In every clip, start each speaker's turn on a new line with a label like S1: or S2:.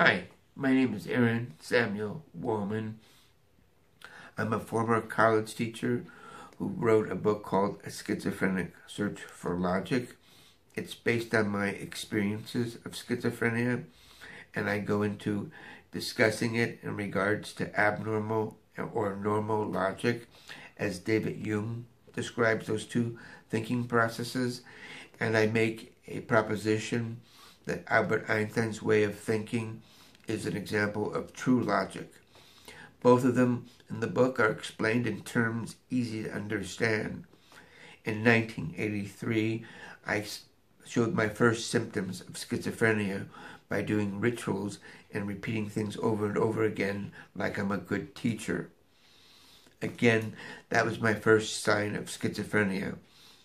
S1: Hi, my name is Aaron Samuel Wallman. I'm a former college teacher who wrote a book called A Schizophrenic Search for Logic. It's based on my experiences of schizophrenia, and I go into discussing it in regards to abnormal or normal logic, as David Hume describes those two thinking processes, and I make a proposition that Albert Einstein's way of thinking is an example of true logic. Both of them in the book are explained in terms easy to understand. In 1983, I showed my first symptoms of schizophrenia by doing rituals and repeating things over and over again like I'm a good teacher. Again, that was my first sign of schizophrenia.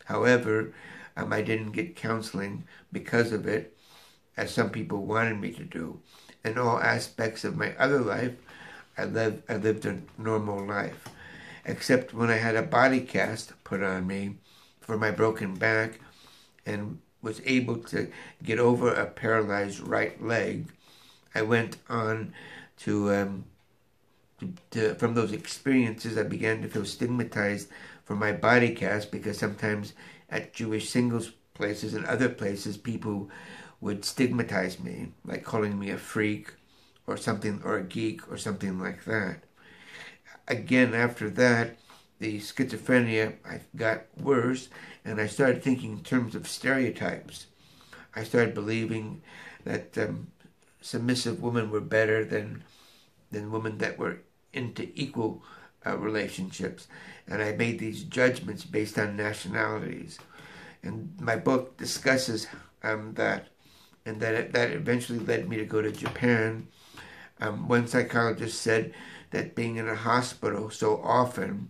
S1: However, I didn't get counseling because of it, as some people wanted me to do. In all aspects of my other life, I lived a normal life, except when I had a body cast put on me for my broken back and was able to get over a paralyzed right leg. I went on to from those experiences, I began to feel stigmatized for my body cast, because sometimes at Jewish singles places and other places, people would stigmatize me, like calling me a freak or something, or a geek or something like that. Again, after that, the schizophrenia got worse, and I started thinking in terms of stereotypes. I started believing that submissive women were better than women that were into equal relationships, and I made these judgments based on nationalities. And my book discusses that, and that eventually led me to go to Japan. One psychologist said that being in a hospital so often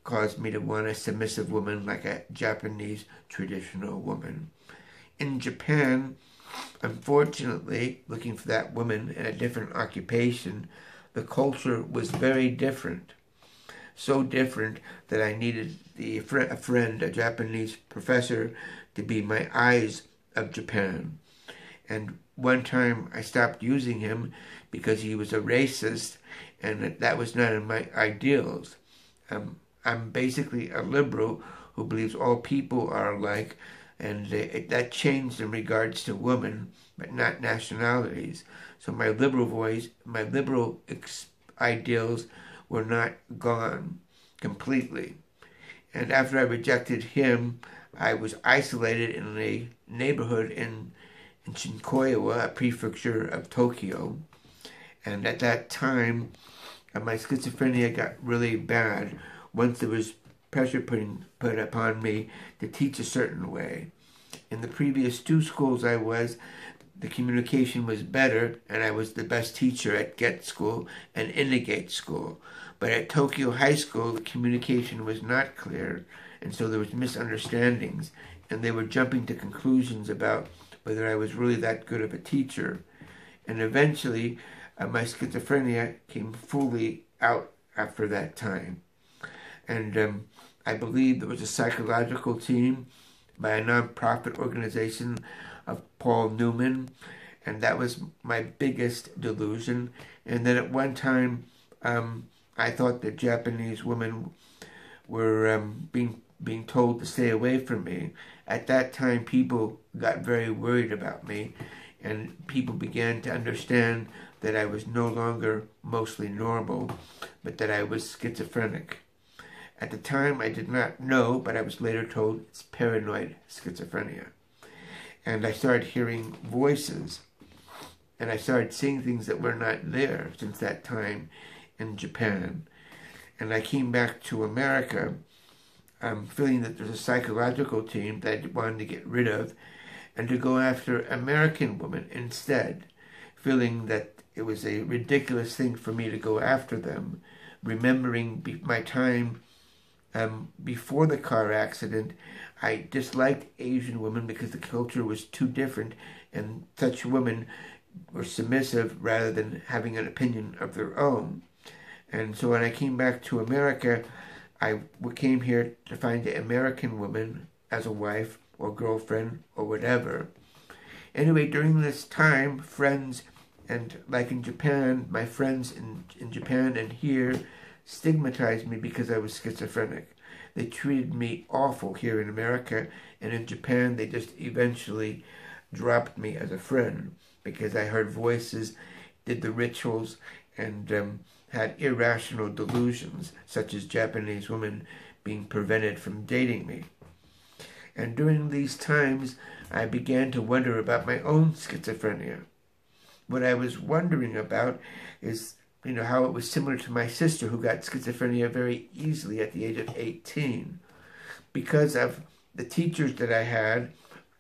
S1: caused me to want a submissive woman, like a Japanese traditional woman. In Japan, unfortunately, looking for that woman in a different occupation, the culture was very different. So different that I needed a friend, a Japanese professor, to be my eyes of Japan. And one time I stopped using him because he was a racist, and that was not in my ideals. I'm basically a liberal who believes all people are alike, and that changed in regards to women, but not nationalities. So my liberal ideals were not gone completely. And after I rejected him, I was isolated in a neighborhood in Shinkoiwa, a prefecture of Tokyo. And at that time, my schizophrenia got really bad once there was pressure put upon me to teach a certain way. In the previous two schools I was, the communication was better, and I was the best teacher at Get School and Indicate School. But at Tokyo High School, the communication was not clear, and so there was misunderstandings, and they were jumping to conclusions about whether I was really that good of a teacher. And eventually, my schizophrenia came fully out after that time. And I believe there was a psychological team by a nonprofit organization of Paul Newman, and that was my biggest delusion. And then at one time, I thought that Japanese women were being told to stay away from me. At that time, people got very worried about me, and people began to understand that I was no longer mostly normal, but that I was schizophrenic. At the time, I did not know, but I was later told it's paranoid schizophrenia. And I started hearing voices, and I started seeing things that were not there since that time in Japan. And I came back to America, feeling that there's a psychological team that I wanted to get rid of, and to go after American women instead, feeling that it was a ridiculous thing for me to go after them, remembering my time before the car accident. I disliked Asian women because the culture was too different, and such women were submissive rather than having an opinion of their own. And so when I came back to America, I came here to find an American woman as a wife or girlfriend or whatever. Anyway, during this time, friends And like in Japan, my friends in Japan and here stigmatized me because I was schizophrenic. They treated me awful here in America, and in Japan they just eventually dropped me as a friend because I heard voices, did the rituals, and had irrational delusions, such as Japanese women being prevented from dating me. And during these times, I began to wonder about my own schizophrenia. What I was wondering about is, how it was similar to my sister who got schizophrenia very easily at the age of 18. Because of the teachers that I had,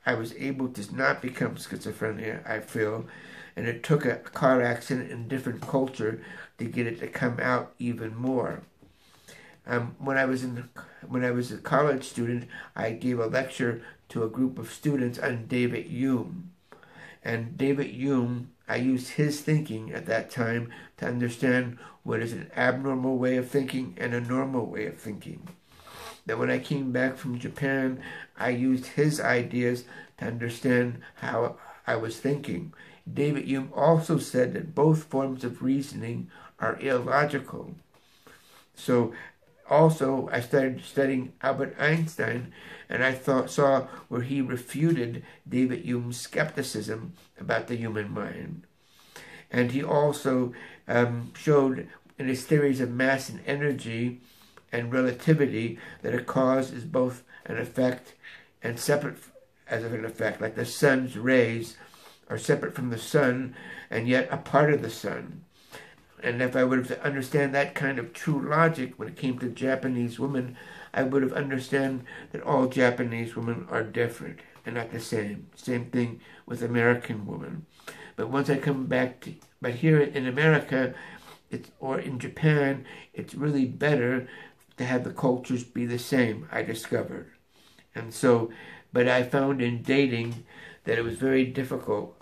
S1: I was able to not become schizophrenia, I feel, and it took a car accident in a different culture to get it to come out even more. When I was a college student, I gave a lecture to a group of students on David Hume. And David Hume, I used his thinking at that time to understand what is an abnormal way of thinking and a normal way of thinking. That when I came back from Japan, I used his ideas to understand how I was thinking. David Hume also said that both forms of reasoning are illogical. So also I started studying Albert Einstein, and I saw where he refuted David Hume's skepticism about the human mind. And he also showed in his theories of mass and energy and relativity that a cause is both an effect and separate as of an effect, like the sun's rays are separate from the sun and yet a part of the sun. And if I would have understand that kind of true logic when it came to Japanese women, I would have understand that all Japanese women are different and not the same. Same thing with American women. But once I come back to, but here in America, or in Japan, it's really better to have the cultures be the same, I discovered. And so, but I found in dating that it was very difficult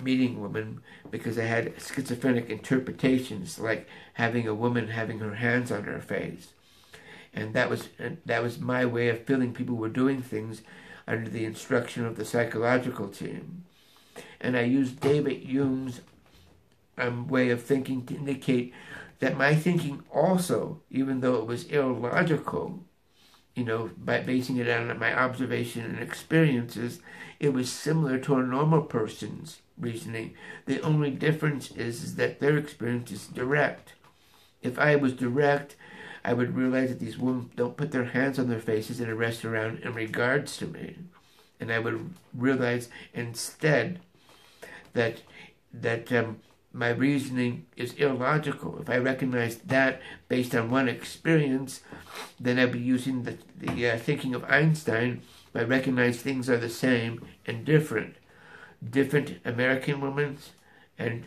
S1: meeting women because I had schizophrenic interpretations, like having a woman having her hands on her face. And that was my way of feeling people were doing things under the instruction of the psychological team. And I used David Hume's way of thinking to indicate that my thinking also, even though it was illogical, by basing it on my observation and experiences, it was similar to a normal person's reasoning. The only difference is that their experience is direct. If I was direct, I would realize that these women don't put their hands on their faces in a restaurant in regards to me. And I would realize instead that my reasoning is illogical. If I recognize that based on one experience, then I'd be using the thinking of Einstein. I recognize things are the same and different. Different American women and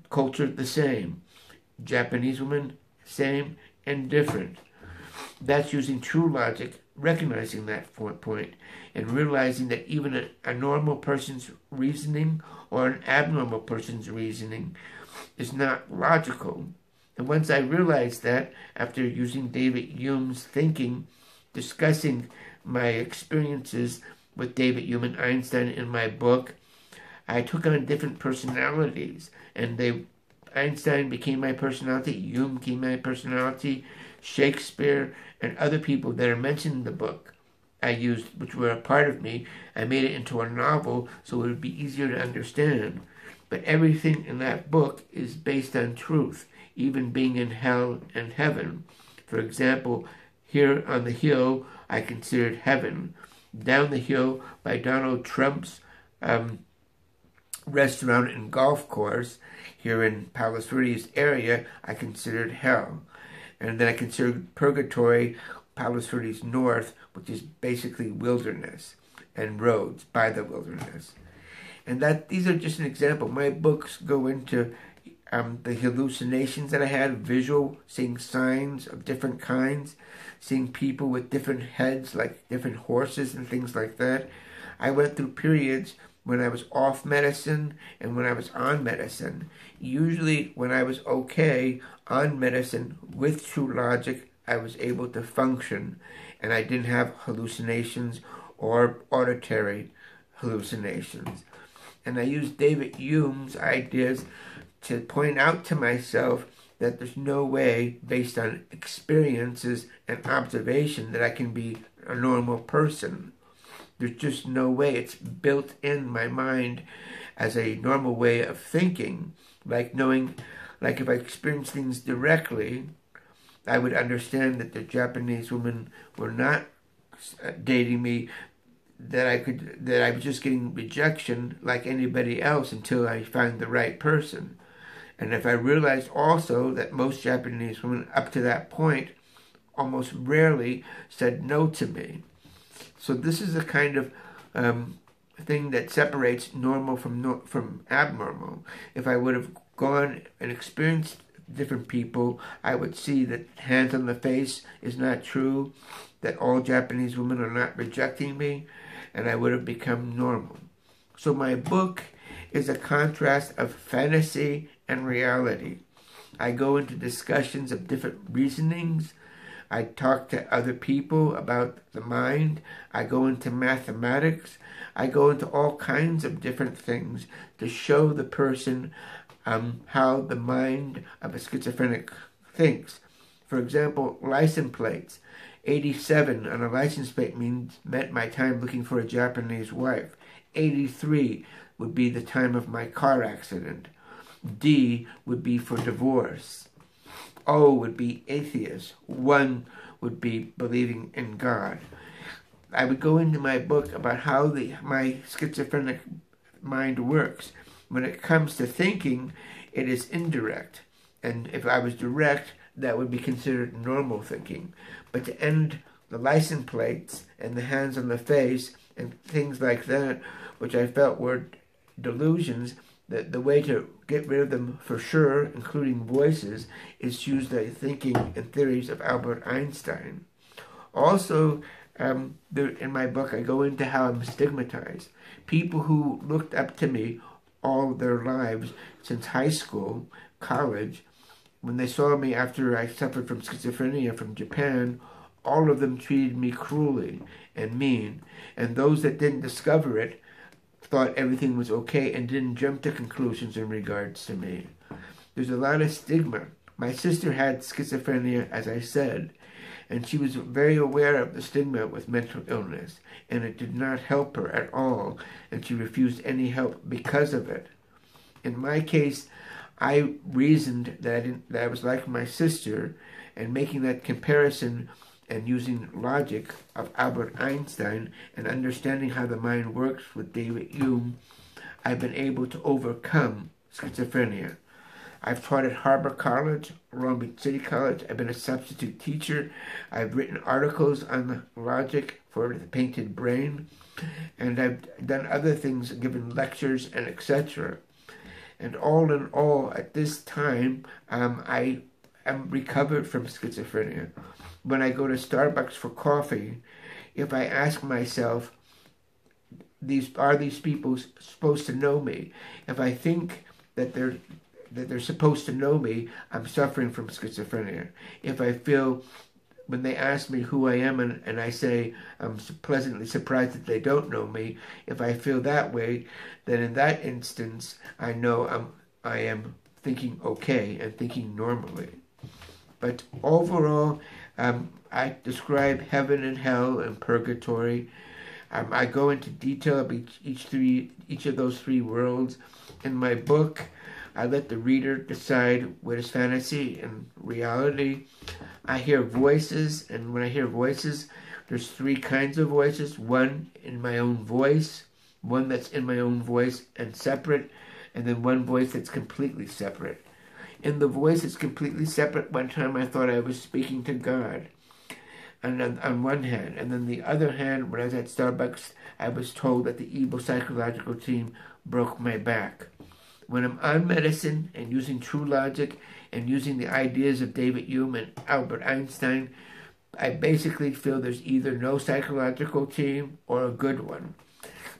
S1: culture the same. Japanese women, same and different. That's using true logic, recognizing that point, and realizing that even a normal person's reasoning or an abnormal person's reasoning is not logical. And once I realized that, after using David Hume's thinking, discussing my experiences with David Hume and Einstein in my book, I took on different personalities, and Einstein became my personality, Hume became my personality, Shakespeare and other people that are mentioned in the book I used, which were a part of me. I made it into a novel so it would be easier to understand. But everything in that book is based on truth, even being in hell and heaven. For example, here on the hill, I considered heaven. Down the hill by Donald Trump's restaurant and golf course here in Palos Verdes area, I considered hell. And then I considered purgatory, Palos Verdes North, which is basically wilderness and roads by the wilderness. And these are just an example. My books go into the hallucinations that I had, visual, seeing signs of different kinds, seeing people with different heads, like different horses and things like that. I went through periods when I was off medicine and when I was on medicine. Usually when I was okay on medicine with true logic, I was able to function and I didn't have hallucinations or auditory hallucinations. And I used David Hume's ideas to point out to myself that there's no way, based on experiences and observation, that I can be a normal person. There's just no way. It's built in my mind as a normal way of thinking. Like knowing, like if I experience things directly, I would understand that the Japanese women were not dating me, that I was just getting rejection like anybody else until I found the right person. And if I realized also that most Japanese women up to that point almost rarely said no to me. So this is a kind of thing that separates normal from abnormal. If I would have gone and experienced different people, I would see that hands on the face is not true, that all Japanese women are not rejecting me, and I would have become normal. So my book is a contrast of fantasy and reality. I go into discussions of different reasonings. I talk to other people about the mind. I go into mathematics. I go into all kinds of different things to show the person how the mind of a schizophrenic thinks. For example, license plates. 87 on a license plate meant my time looking for a Japanese wife. 83 would be the time of my car accident. D would be for divorce. O would be atheist. 1 would be believing in God. I would go into my book about how my schizophrenic mind works. When it comes to thinking, it is indirect. And if I was direct, that would be considered normal thinking. But to end the license plates and the hands on the face and things like that, which I felt were delusions, the way to get rid of them for sure, including voices, is to use the thinking and theories of Albert Einstein. Also, in my book, I go into how I'm stigmatized. People who looked up to me all their lives, since high school, college, when they saw me after I suffered from schizophrenia from Japan, all of them treated me cruelly and mean. And those that didn't discover it thought everything was okay and didn't jump to conclusions in regards to me. There's a lot of stigma. My sister had schizophrenia, as I said, and she was very aware of the stigma with mental illness, and it did not help her at all, and she refused any help because of it. In my case, I reasoned that I was like my sister, and making that comparison and using logic of Albert Einstein and understanding how the mind works with David Hume, I've been able to overcome schizophrenia. I've taught at Harbor College, Long Beach City College. I've been a substitute teacher. I've written articles on the logic for the painted brain, and I've done other things, given lectures and etc. And all in all, at this time, I am recovered from schizophrenia. When I go to Starbucks for coffee, if I ask myself, are these people supposed to know me? If I think that they're supposed to know me, I'm suffering from schizophrenia. If I feel, when they ask me who I am and I say I'm pleasantly surprised that they don't know me, if I feel that way, then in that instance, I know I am thinking okay and thinking normally. But overall, I describe heaven and hell and purgatory. I go into detail of each of those three worlds. In my book, I let the reader decide what is fantasy and reality. I hear voices, and when I hear voices, there's three kinds of voices. One in my own voice, one that's in my own voice and separate, and then one voice that's completely separate. In the voice that's completely separate, one time I thought I was speaking to God, and on one hand. And then the other hand, when I was at Starbucks, I was told that the evil psychological team broke my back. When I'm on medicine and using true logic and using the ideas of David Hume and Albert Einstein, I basically feel there's either no psychological team or a good one.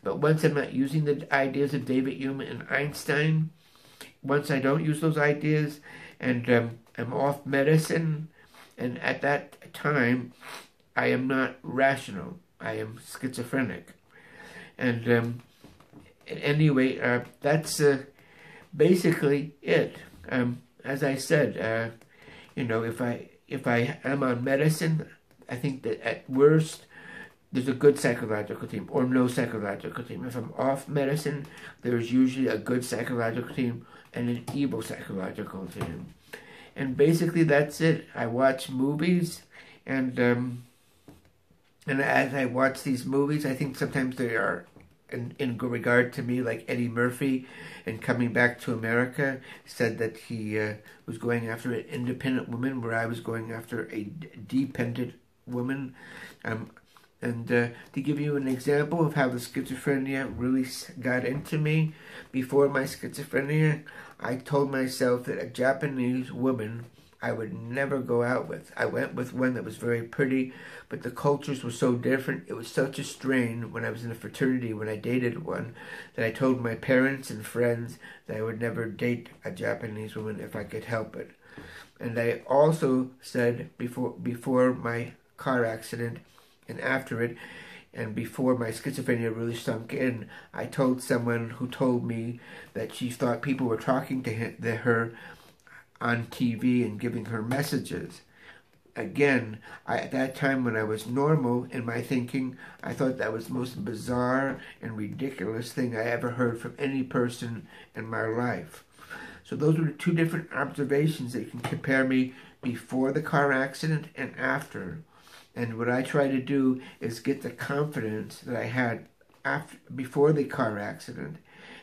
S1: But once I'm not using the ideas of David Hume and Einstein, once I don't use those ideas and I'm off medicine, and at that time, I am not rational. I am schizophrenic. And anyway, that's basically it. As I said, if I am on medicine, I think that at worst there's a good psychological team or no psychological team. If I'm off medicine, there's usually a good psychological team and an evil psychological team. And basically that's it. I watch movies, and as I watch these movies, I think sometimes they are, in regard to me, like Eddie Murphy in Coming Back to America, said that he was going after an independent woman, where I was going after a dependent woman. And to give you an example of how the schizophrenia really got into me, before my schizophrenia, I told myself that a Japanese woman I would never go out with. I went with one that was very pretty, but the cultures were so different. It was such a strain when I was in a fraternity, when I dated one, that I told my parents and friends that I would never date a Japanese woman if I could help it. And I also said before my car accident and after it, and before my schizophrenia really sunk in, I told someone who told me that she thought people were talking to her on TV and giving her messages. Again, at that time when I was normal in my thinking, I thought that was the most bizarre and ridiculous thing I ever heard from any person in my life. So those were two different observations that you can compare me before the car accident and after. And what I try to do is get the confidence that I had before the car accident.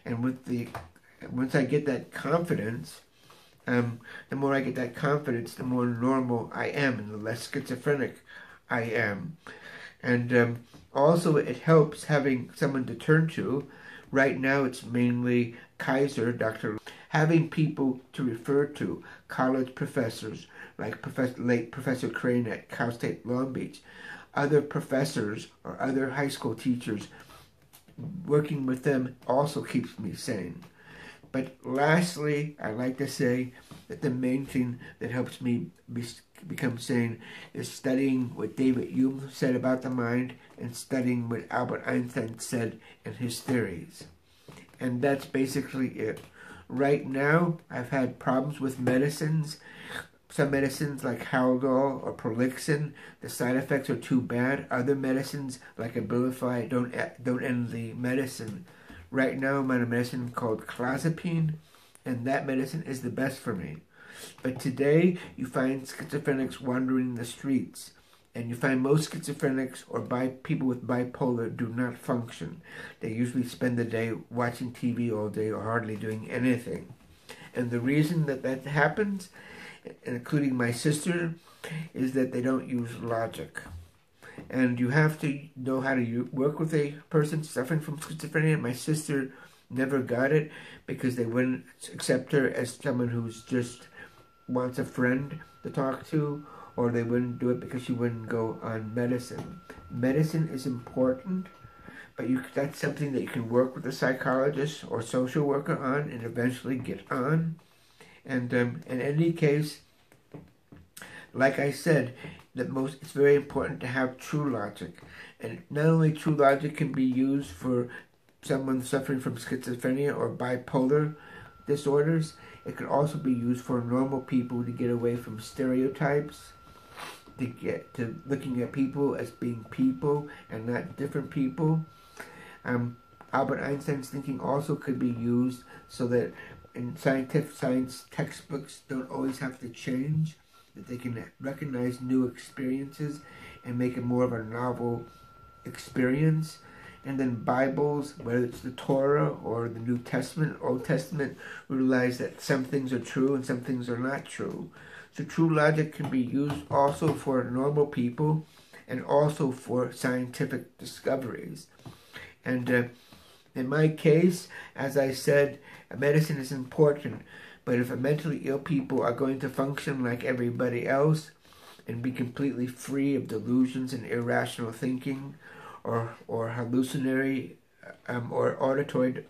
S1: And once I get that confidence, the more I get that confidence, the more normal I am and the less schizophrenic I am. And also it helps having someone to turn to. Right now it's mainly Kaiser, having people to refer to, college professors, like late Professor Crane at Cal State Long Beach, other professors or other high school teachers. Working with them also keeps me sane. But lastly, I like to say that the main thing that helps me become sane is studying what David Hume said about the mind and studying what Albert Einstein said in his theories. And that's basically it. Right now, I've had problems with medicines. Some medicines like Haldol or Prolixin, the side effects are too bad. Other medicines like Abilify don't end the medicine. Right now I'm on a medicine called clozapine, and that medicine is the best for me. But today you find schizophrenics wandering the streets, and you find most schizophrenics or people with bipolar do not function. They usually spend the day watching TV all day or hardly doing anything. And the reason that happens, including my sister, is that they don't use logic. And you have to know how to work with a person suffering from schizophrenia. My sister never got it because they wouldn't accept her as someone who's just wants a friend to talk to, or they wouldn't do it because she wouldn't go on medicine. Medicine is important, but that's something that you can work with a psychologist or social worker on and eventually get on. And in any case, like I said, it's very important to have true logic. And not only true logic can be used for someone suffering from schizophrenia or bipolar disorders, it can also be used for normal people to get away from stereotypes, to get to looking at people as being people and not different people. Albert Einstein's thinking also could be used so that in science textbooks don't always have to change, that they can recognize new experiences and make it more of a novel experience. And then Bibles, whether it's the Torah or the New Testament, Old Testament, realize that some things are true and some things are not true. So true logic can be used also for normal people and also for scientific discoveries. And in my case, as I said, medicine is important. But if mentally ill people are going to function like everybody else and be completely free of delusions and irrational thinking or hallucinatory or auditory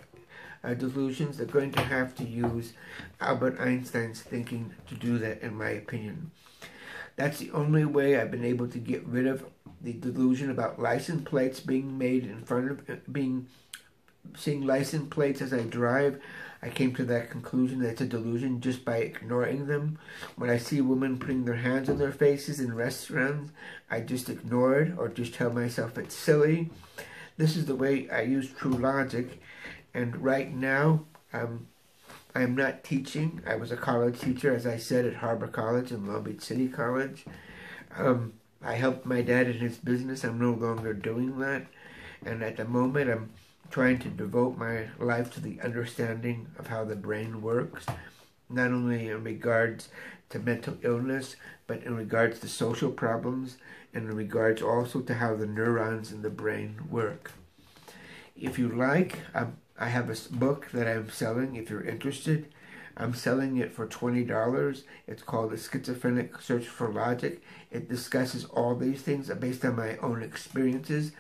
S1: delusions, they're going to have to use Albert Einstein's thinking to do that, in my opinion. That's the only way I've been able to get rid of the delusion about license plates being made in front of being seeing license plates as I drive, I came to that conclusion that it's a delusion just by ignoring them. When I see women putting their hands on their faces in restaurants, I just ignore it or just tell myself it's silly. This is the way I use true logic. And right now, I am not teaching. I was a college teacher, as I said, at Harbor College and Long Beach City College. I helped my dad in his business. I'm no longer doing that. And at the moment, I'm trying to devote my life to the understanding of how the brain works, not only in regards to mental illness, but in regards to social problems, and in regards also to how the neurons in the brain work. If you like, I have a book that I'm selling if you're interested. I'm selling it for $20. It's called The Schizophrenic Search for Logic. It discusses all these things based on my own experiences.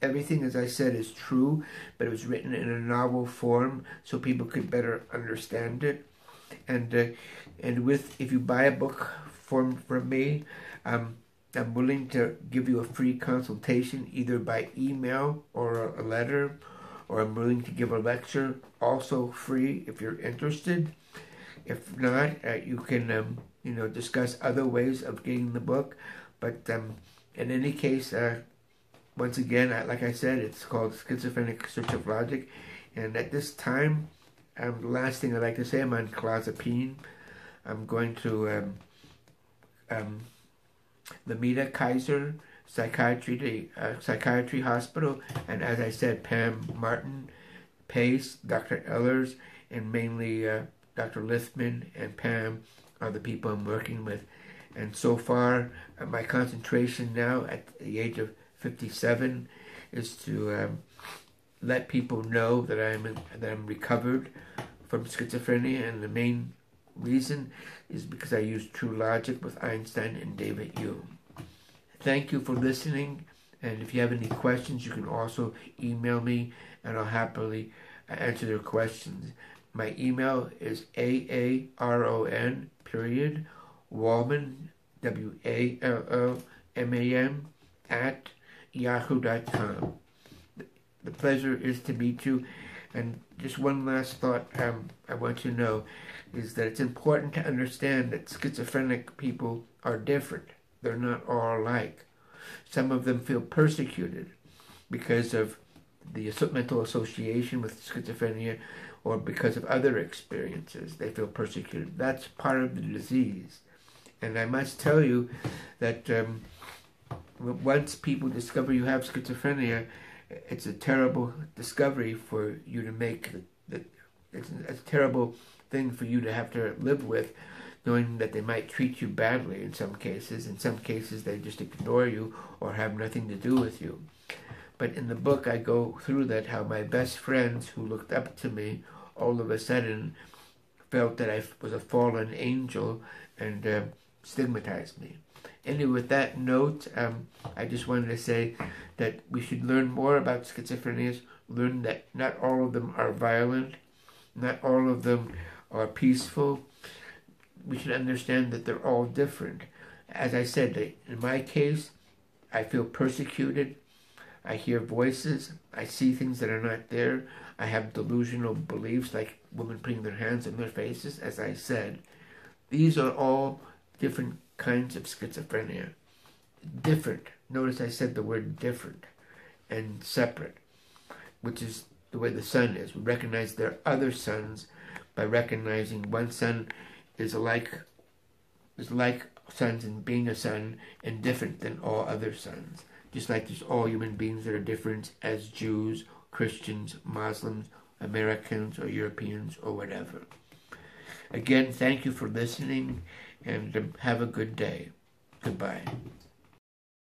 S1: Everything, as I said, is true, but it was written in a novel form so people could better understand it. And if you buy a book from me, I'm willing to give you a free consultation either by email or a letter, or I'm willing to give a lecture, also free if you're interested. If not, you can discuss other ways of getting the book. But in any case, once again, like I said, it's called Schizophrenic Search of Logic. And at this time, the last thing I'd like to say, I'm on clozapine. I'm going to the Meta Kaiser Psychiatry Hospital. And as I said, Pam Martin, Pace, Dr. Ellers, and mainly Dr. Lithman and Pam are the people I'm working with. And so far, my concentration now at the age of 57 is to let people know that I'm recovered from schizophrenia, and the main reason is because I use true logic with Einstein and David Hume. Thank you for listening, and if you have any questions, you can also email me, and I'll happily answer their questions. My email is AARON, Wallman, WALLMAN, at yahoo.com. The pleasure is to meet you. And just one last thought I want you to know is that it's important to understand that schizophrenic people are different. They're not all alike. Some of them feel persecuted because of the mental association with schizophrenia, or because of other experiences. They feel persecuted. That's part of the disease. And I must tell you that once people discover you have schizophrenia, it's a terrible discovery for you to make. It's a terrible thing for you to have to live with, knowing that they might treat you badly in some cases. In some cases, they just ignore you or have nothing to do with you. But in the book, I go through that, how my best friends who looked up to me all of a sudden felt that I was a fallen angel and stigmatized me. Anyway, with that note, I just wanted to say that we should learn more about schizophrenia, learn that not all of them are violent, not all of them are peaceful. We should understand that they're all different. As I said, in my case, I feel persecuted. I hear voices. I see things that are not there. I have delusional beliefs, like women putting their hands on their faces, as I said. These are all different kinds of schizophrenia. Different. Notice I said the word different and separate, which is the way the sun is. We recognize there are other suns by recognizing one sun is like suns in being a sun and different than all other suns. Just like there's all human beings that are different as Jews, Christians, Muslims, Americans, or Europeans, or whatever. Again, thank you for listening, and have a good day. Goodbye.